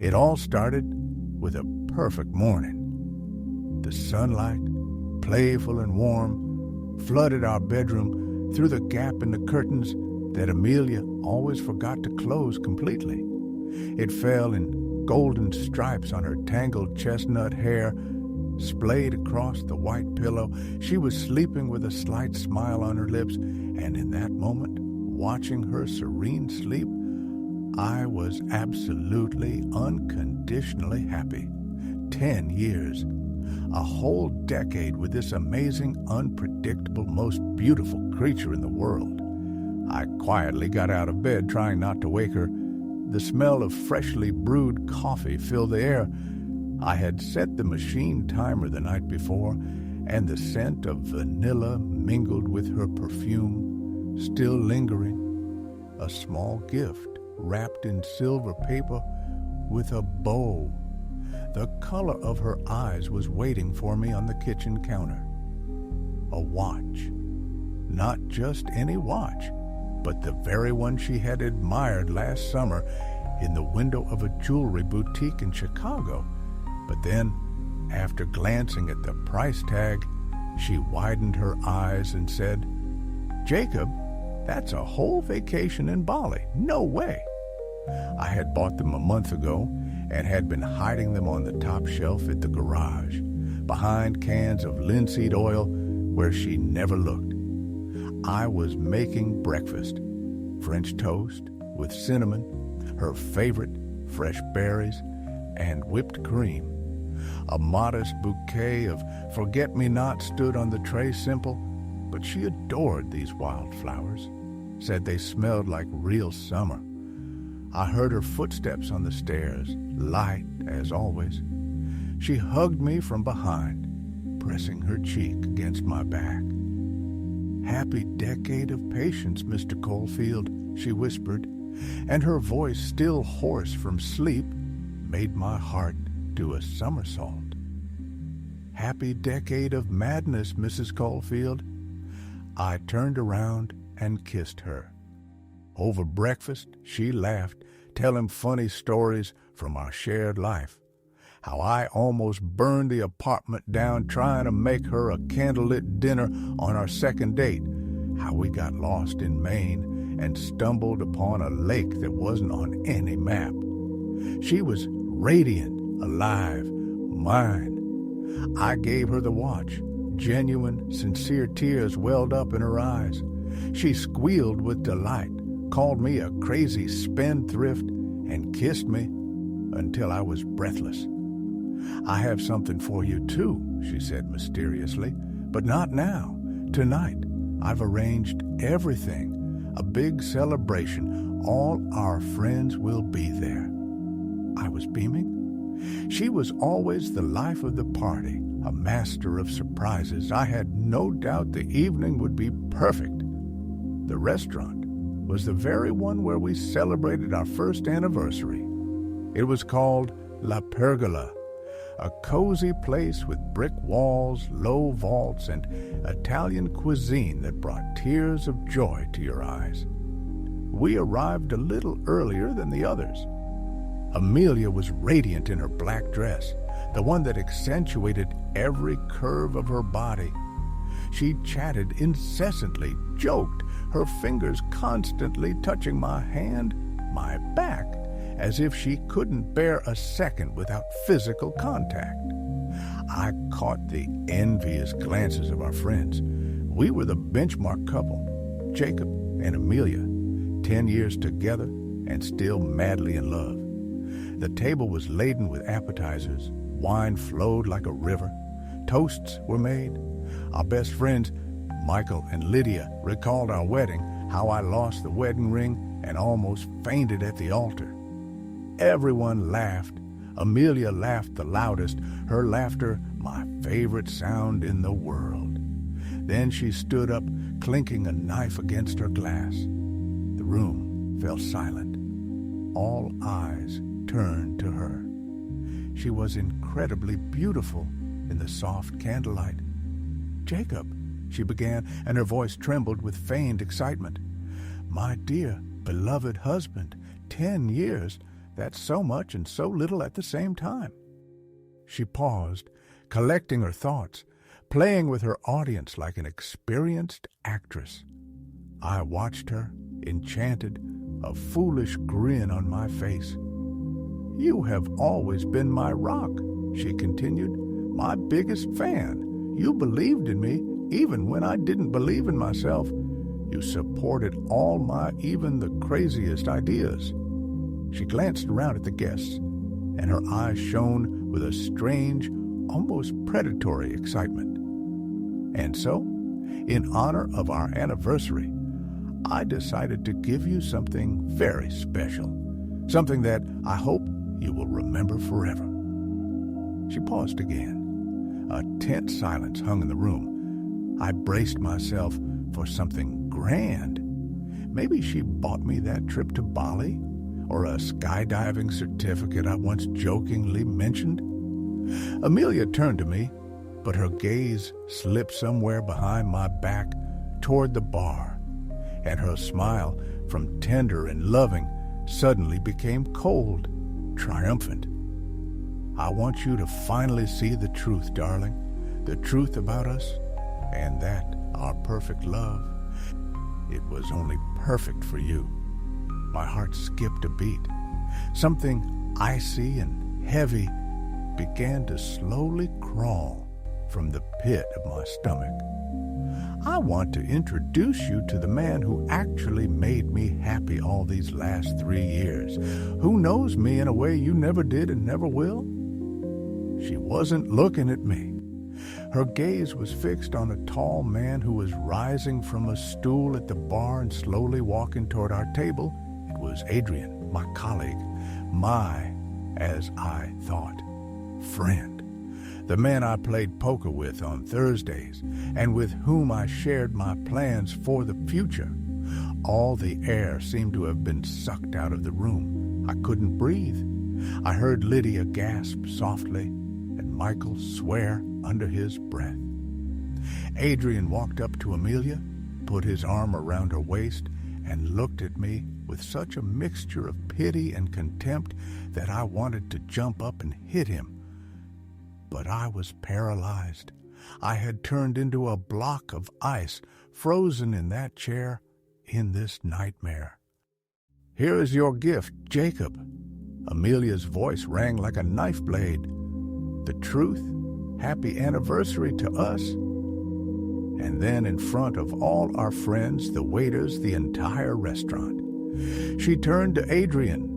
It all started with a perfect morning. The sunlight, playful and warm, flooded our bedroom through the gap in the curtains that Amelia always forgot to close completely. It fell in golden stripes on her tangled chestnut hair, splayed across the white pillow. She was sleeping with a slight smile on her lips, and in that moment, watching her serene sleep, I was absolutely, unconditionally happy. 10 years. A whole decade with this amazing, unpredictable, most beautiful creature in the world. I quietly got out of bed, trying not to wake her. The smell of freshly brewed coffee filled the air. I had set the machine timer the night before, and the scent of vanilla mingled with her perfume, still lingering. A small gift wrapped in silver paper with a bow. The color of her eyes was waiting for me on the kitchen counter. A watch. Not just any watch, but the very one she had admired last summer in the window of a jewelry boutique in Chicago. But then, after glancing at the price tag, she widened her eyes and said, "Jacob, that's a whole vacation in Bali. No way." I had bought them a month ago and had been hiding them on the top shelf at the garage, behind cans of linseed oil where she never looked. I was making breakfast, French toast with cinnamon, her favorite fresh berries, and whipped cream. A modest bouquet of forget-me-nots stood on the tray, simple, but she adored these wildflowers, said they smelled like real summer. I heard her footsteps on the stairs, light as always. She hugged me from behind, pressing her cheek against my back. "Happy decade of patience, Mr. Caulfield," she whispered, and her voice, still hoarse from sleep, made my heart do a somersault. "Happy decade of madness, Mrs. Caulfield." I turned around and kissed her. Over breakfast, she laughed, telling funny stories from our shared life. How I almost burned the apartment down trying to make her a candlelit dinner on our second date. How we got lost in Maine and stumbled upon a lake that wasn't on any map. She was radiant, alive, mine. I gave her the watch. Genuine, sincere tears welled up in her eyes. She squealed with delight, called me a crazy spendthrift, and kissed me until I was breathless. "I have something for you, too," she said mysteriously, "but not now. Tonight, I've arranged everything. A big celebration. All our friends will be there." I was beaming. She was always the life of the party, a master of surprises. I had no doubt the evening would be perfect. The restaurant was the very one where we celebrated our first anniversary. It was called La Pergola, a cozy place with brick walls, low vaults, and Italian cuisine that brought tears of joy to your eyes. We arrived a little earlier than the others. Amelia was radiant in her black dress, the one that accentuated every curve of her body. She chatted incessantly, joked, her fingers constantly touching my hand, my back, as if she couldn't bear a second without physical contact. I caught the envious glances of our friends. We were the benchmark couple, Jacob and Amelia, 10 years together and still madly in love. The table was laden with appetizers, wine flowed like a river, toasts were made. Our best friends, Michael and Lydia, recalled our wedding, how I lost the wedding ring and almost fainted at the altar. Everyone laughed. Amelia laughed the loudest, her laughter my favorite sound in the world. Then she stood up, clinking a knife against her glass. The room fell silent. All eyes turned to her. She was incredibly beautiful in the soft candlelight. "Jacob," she began, and her voice trembled with feigned excitement. "My dear, beloved husband, 10 years. That's so much and so little at the same time. She paused, collecting her thoughts, playing with her audience like an experienced actress. I watched her, enchanted, a foolish grin on my face. "You have always been my rock," she continued, "my biggest fan. You believed in me even when I didn't believe in myself. You supported all my, even the craziest ideas." She glanced around at the guests, and her eyes shone with a strange, almost predatory excitement. "And so, in honor of our anniversary, I decided to give you something very special, something that I hope you will remember forever." She paused again. A tense silence hung in the room. I braced myself for something grand. Maybe she bought me that trip to Bali, or a skydiving certificate I once jokingly mentioned. Amelia turned to me, but her gaze slipped somewhere behind my back toward the bar, and her smile, from tender and loving, suddenly became cold, triumphant. "I want you to finally see the truth, darling, the truth about us, and that our perfect love, it was only perfect for you." My heart skipped a beat. Something icy and heavy began to slowly crawl from the pit of my stomach. "I want to introduce you to the man who actually made me happy all these last 3 years, who knows me in a way you never did and never will." She wasn't looking at me. Her gaze was fixed on a tall man who was rising from a stool at the bar and slowly walking toward our table. It was Adrian, my colleague, my, as I thought, friend, the man I played poker with on Thursdays and with whom I shared my plans for the future. All the air seemed to have been sucked out of the room. I couldn't breathe. I heard Lydia gasp softly and Michael swear under his breath. Adrian walked up to Amelia, put his arm around her waist, and looked at me with such a mixture of pity and contempt that I wanted to jump up and hit him. But I was paralyzed. I had turned into a block of ice, frozen in that chair, in this nightmare. "Here is your gift, Jacob." Amelia's voice rang like a knife blade. "The truth, happy anniversary to us." And then in front of all our friends, the waiters, the entire restaurant, she turned to Adrian,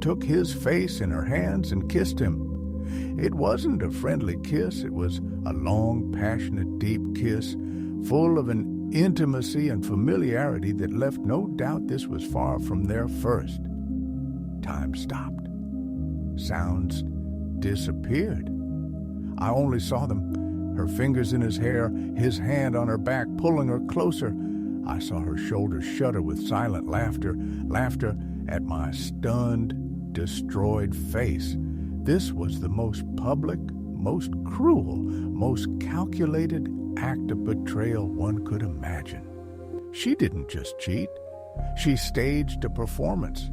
took his face in her hands and kissed him. It wasn't a friendly kiss. It was a long, passionate, deep kiss, full of an intimacy and familiarity that left no doubt this was far from their first. Time stopped. Sounds disappeared. I only saw them, her fingers in his hair, his hand on her back, pulling her closer. I saw her shoulders shudder with silent laughter at my stunned, destroyed face. This was the most public, most cruel, most calculated act of betrayal one could imagine. She didn't just cheat. She staged a performance.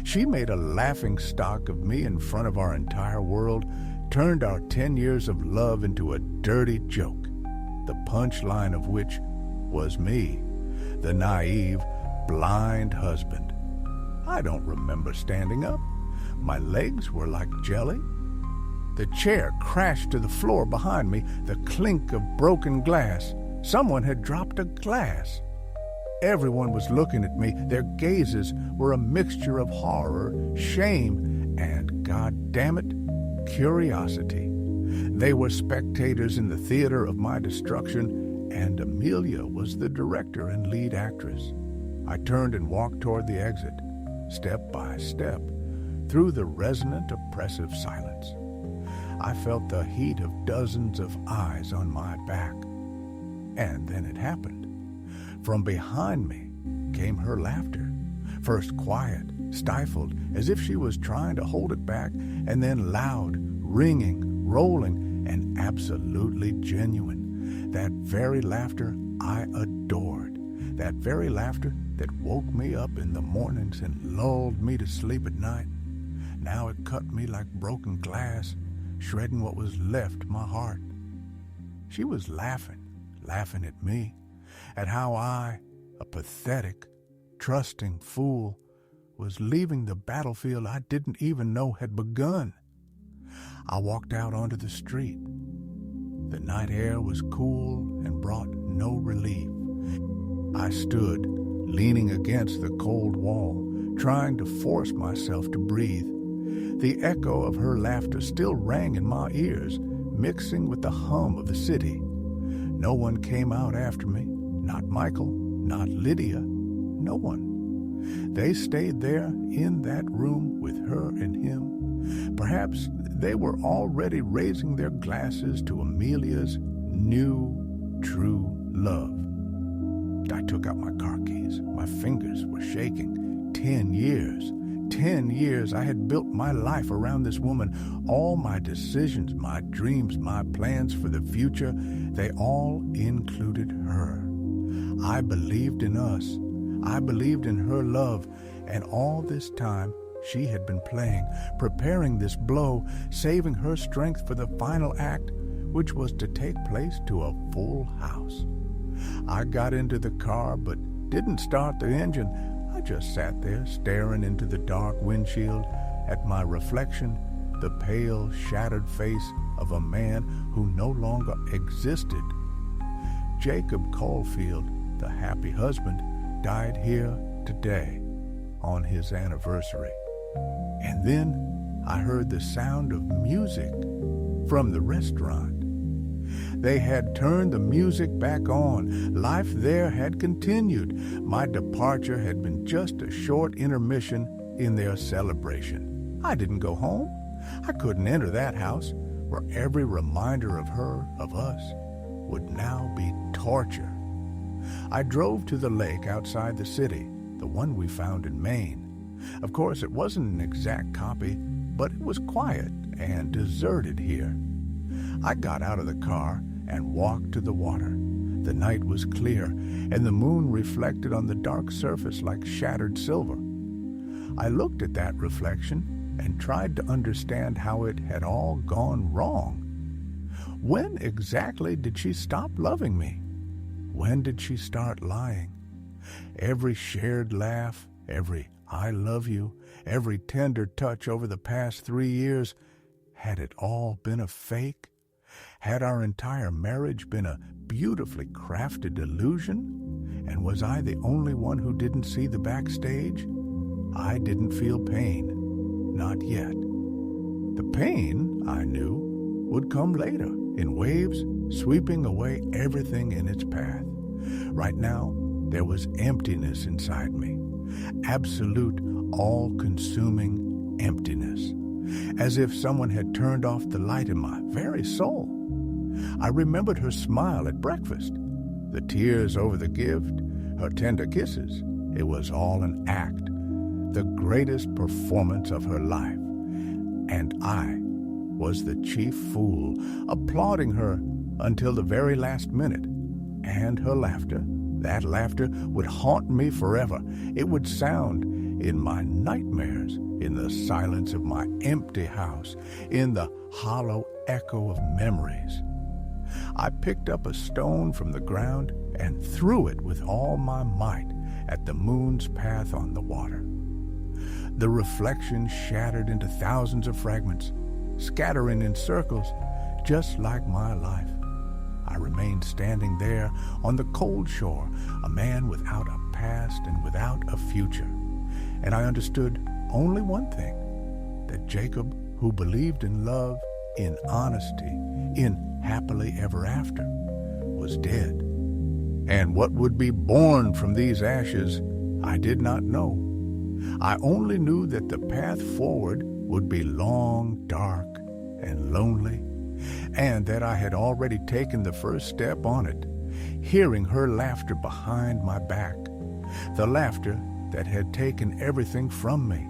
She made a laughingstock of me in front of our entire world, turned our 10 years of love into a dirty joke, the punchline of which was me, the naive, blind husband. I don't remember standing up. My legs were like jelly. The chair crashed to the floor behind me, the clink of broken glass. Someone had dropped a glass. Everyone was looking at me. Their gazes were a mixture of horror, shame, and, God damn it, curiosity. They were spectators in the theater of my destruction, and Amelia was the director and lead actress. I turned and walked toward the exit, step by step, through the resonant, oppressive silence. I felt the heat of dozens of eyes on my back. And then it happened. From behind me came her laughter, first quiet, stifled, as if she was trying to hold it back, and then loud, ringing, rolling, and absolutely genuine. That very laughter I adored. That very laughter that woke me up in the mornings and lulled me to sleep at night. Now it cut me like broken glass, shredding what was left my heart. She was laughing at me, at how I, a pathetic, trusting fool, was leaving the battlefield I didn't even know had begun. I walked out onto the street. The night air was cool and brought no relief. I stood, leaning against the cold wall, trying to force myself to breathe. The echo of her laughter still rang in my ears, mixing with the hum of the city. No one came out after me, not Michael, not Lydia, no one. They stayed there in that room with her and him. Perhaps they were already raising their glasses to Amelia's new, true love. I took out my car keys. My fingers were shaking. 10 years I had built my life around this woman. All my decisions, my dreams, my plans for the future, they all included her. I believed in us. I believed in her love. And all this time, she had been playing, preparing this blow, saving her strength for the final act, which was to take place to a full house. I got into the car, but didn't start the engine. I just sat there, staring into the dark windshield at my reflection, the pale, shattered face of a man who no longer existed. Jacob Caulfield, the happy husband, died here today on his anniversary. And then I heard the sound of music from the restaurant. They had turned the music back on. Life there had continued. My departure had been just a short intermission in their celebration. I didn't go home. I couldn't enter that house where every reminder of her, of us, would now be torture. I drove to the lake outside the city, the one we found in Maine. Of course, it wasn't an exact copy, but it was quiet and deserted here. I got out of the car and walked to the water. The night was clear, and the moon reflected on the dark surface like shattered silver. I looked at that reflection and tried to understand how it had all gone wrong. When exactly did she stop loving me? When did she start lying? Every shared laugh, every I love you, every tender touch over the past 3 years, had it all been a fake? Had our entire marriage been a beautifully crafted illusion? And was I the only one who didn't see the backstage? I didn't feel pain. Not yet. The pain, I knew, would come later, in waves, sweeping away everything in its path. Right now, there was emptiness inside me. Absolute, all-consuming emptiness. As if someone had turned off the light in my very soul. I remembered her smile at breakfast, the tears over the gift, her tender kisses. It was all an act, the greatest performance of her life. And I was the chief fool, applauding her until the very last minute. And her laughter, that laughter would haunt me forever. It would sound in my nightmares, in the silence of my empty house, in the hollow echo of memories. I picked up a stone from the ground and threw it with all my might at the moon's path on the water. The reflection shattered into thousands of fragments, scattering in circles, just like my life. I remained standing there on the cold shore, a man without a past and without a future. And I understood only one thing, that Jacob, who believed in love, in honesty, in happily ever after, was dead. And what would be born from these ashes, I did not know. I only knew that the path forward would be long, dark, and lonely, and that I had already taken the first step on it, hearing her laughter behind my back, the laughter that had taken everything from me.